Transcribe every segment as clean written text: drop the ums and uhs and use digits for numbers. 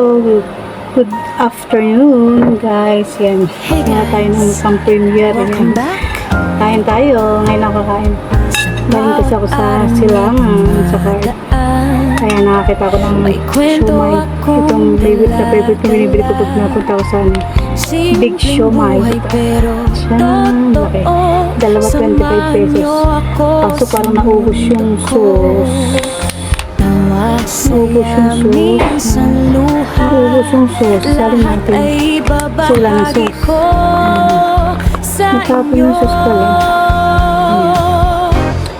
good afternoon guys. Yan, kaya tayo ng pang-premiere. Yan, kain tayo. Ngayon ako kakain. Galing kasi ako sa silangan sa card. Kaya nakakita ko ng siomay. Itong favorite na favorite ko, binibili ko pag napunta ko sa big siomay. Siyan, laki. Dalawa 25 pesos. Kaso parang naubos yung sauce. Naubos yung sauce. Naubos yung sauce. Sabi natin, sulang sauce. Natapon yung sauce pala.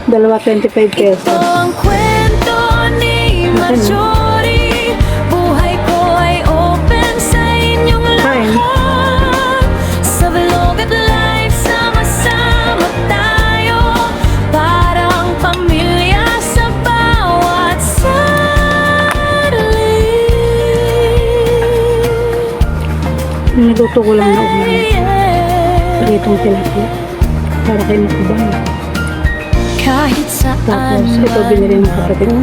Dalawa 25 pesos. Ito ang kwento ni Marjorie. Buhay ko ay open sa inyong lahat. Sa vlog at live, sama-sama tayo. Parang pamilya sa bawat sarili. Niluto ko lang na umalis. Pritong tilapia. Para kayo makubang. Kahit saan Tapos ito binili ng kapatid ko.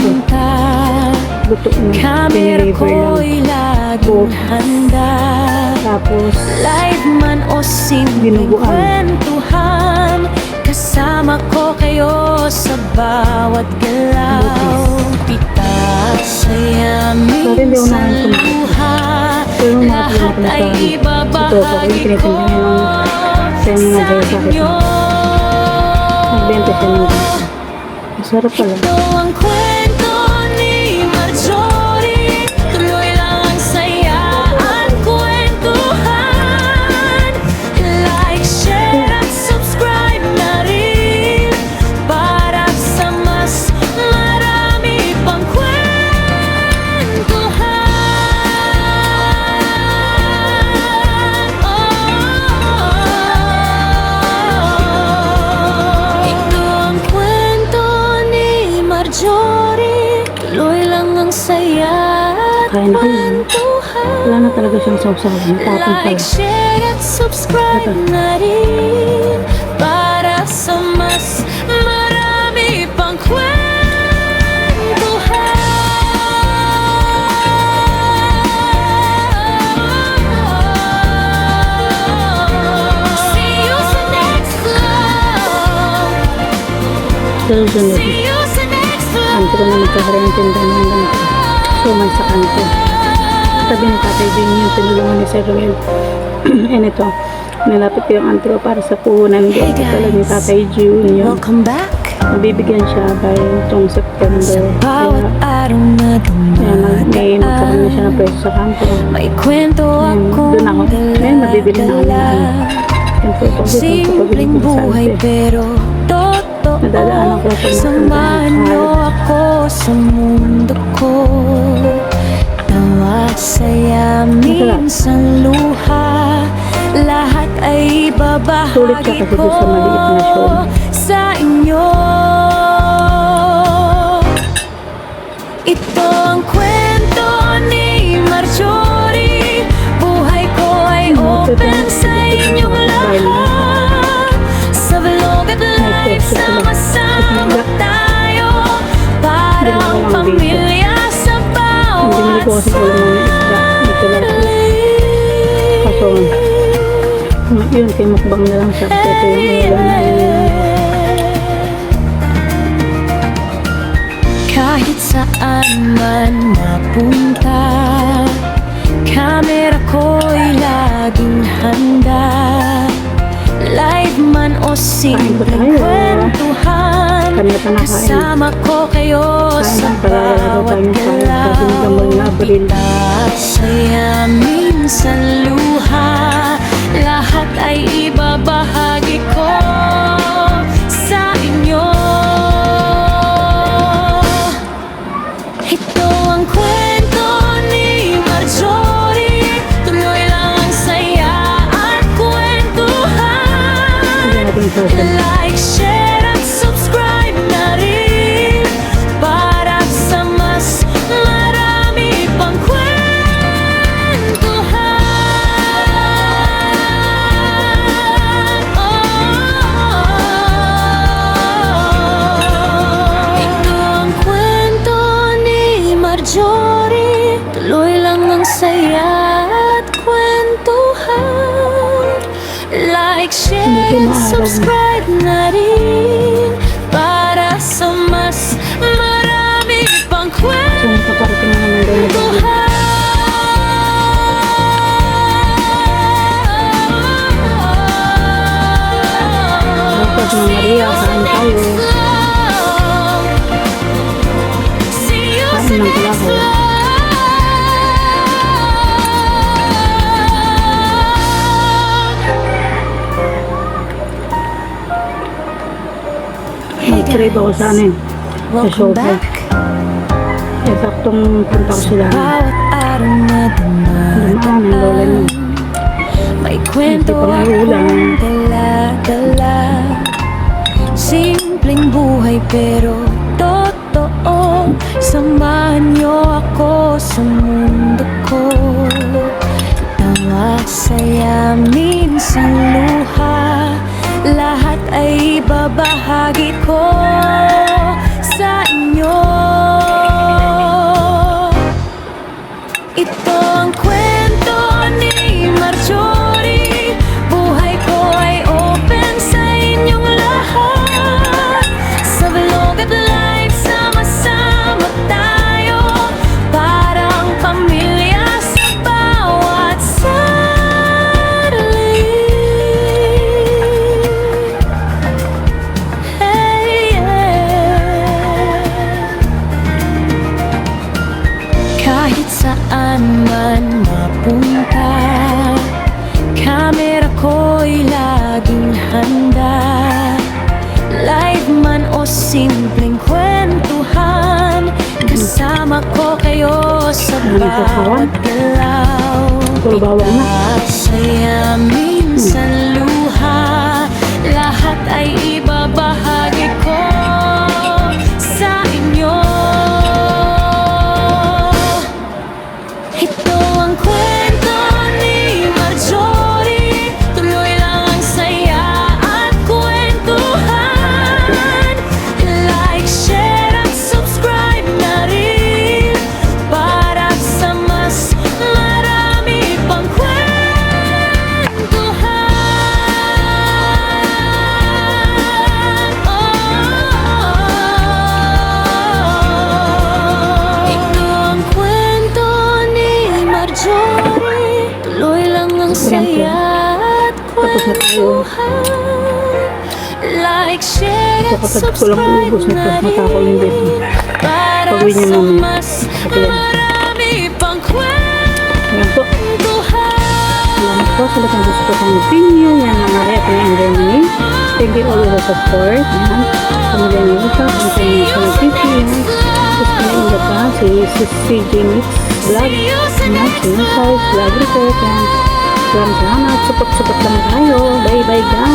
Luto na. Camera Piniliver ko'y ng laging handa. Tapos Live man o simpleng Dinuguan. kwentuhan, kasama ko kayo sa bawat galaw. Pitak sa yamin Sorry, hindi ako sa nakain luha. Pero Lahat ay ibabahagi ko sa mga sa inyo. nagbenta siya ng masarap pala. Ito ang kwento ni Marjorie. Tuloy lang ang saya at kwentuhan. Like, share at subscribe na rin para sa mas marami pang kwentuhan. Ito ang kwento ni Marjorie. Tuloy lang ang saya at Kain na kayo. kwentuhan. Wala na talaga siyang sausawan. Tapon pala. Like, share at subscribe na rin para sa mas marami pang kwentuhan. See you sa next vlog. Susunod. See you sa next vlog. Kanto ko na magkakaroon tindahan ng ganito. Suman sa kanto. Tabi ni Tatay din yung tinulungan ni Sir Ruel. And ito, nilapit ko yung antro para sa puhunan din. Katulad ni Tatay Junior. Welcome back. Nabibigyan siya by itong September. Bawat Kaya, araw na may magkaroon na siya ng pwesto sa kanto. may kwento akong Doon ako. Ngayon, nabibili na ako ng yung photo ko. simpleng buhay pero totoo. Nadadaanan ko sa mga Samahan niyo ako sa mundo ko. Tawa, saya, minsan luha. Lahat ay Sulit babahagi siya kasi ko doon sa maliit na show. sa inyo. Ito ang kwento ni Marjorie. Buhay ko ay open sa inyong lahat. Sa vlog at live, sama-sama tayo. Parang pamilya sa Hindi bawat ko kasi ulo ng isda. Dito lang. Kaso, yun, kinukbang na lang siya. Ito yung ulam na yun. Kahit saan man mapunta, camera ko'y laging handa. Live man o simpleng kwentuhan, Kanina pa nakain. kasama ko kayo sa Kain pala, bawat tayo kain. galaw. Sabi ng mga Abril. Pitak, saya, minsan luha. Lahat ay ibabahagi ko sa inyo. Ito ang kwento ni Marjorie. Tuloy lang ang saya at kwentuhan. Hindi natin social. Like, share at subscribe na rin para sa mas marami pang kwentuhan. Ito ang kwento ni Marjorie. Tuloy lang ang saya Hindi maaraw. subscribe na rin para sa mas marami pang So, nakaparating na naman daw na kwentuhan. Dapat ng Maria, kain tayo. Kain lang pala ako. Mag-crave ako sa ano sa Welcome showbag. back. Eh, saktong punta ko sila. Bawat araw na Dumaan ang lola niya. may kwento Hindi pa nauulan. akong dala-dala. Simpleng buhay pero totoo. Samahan niyo ako sa mundo ko. Tawa, saya, minsan luha. Lahat ay babahagi ko sa inyo. Ito ang kwento ni Marjorie. Buhay ko ay open sa inyong lahat. Sa vlog at live, sama-sama tayo. Parang pamilya sa bawat sandali. Hey, yeah. Kahit saan man mapunta, kamera ko'y laging handa. Live man o simpleng kwentuhan, kasama ko kayo sa bawat galaw. Puro bawang na. At saya, minsan luha. Lahat ay ibabahagi ko sa inyo. Ito ang kwento ni Marjorie. Tuloy lang ang saya at kwentuhan. Like, share at subscribe na rin para sa mas marami pang kwentuhan. Ito ang kwento ni Marjorie. Tuloy lang ang saya at Tapos na tayo. kwentuhan. Like, share at So, kapag kulang subscribe ubos nito, na matako yung rin dito. para Pag-uwi niya sa namin. mas Ayan. marami pang Yan po. kwentuhan. Salamat po sa lahat ng gusto kong opinion. Yan ang Maria at ng Germany. Thank you all for support. Yan. Pamilya niyo ito. Ang sa inyo sa nag-TV. Gusto na ingat pa. Si CJ Mix Vlog. Yan. Si Insight Vlog Report. Yan. Salamat. Support lang tayo. Bye bye guys.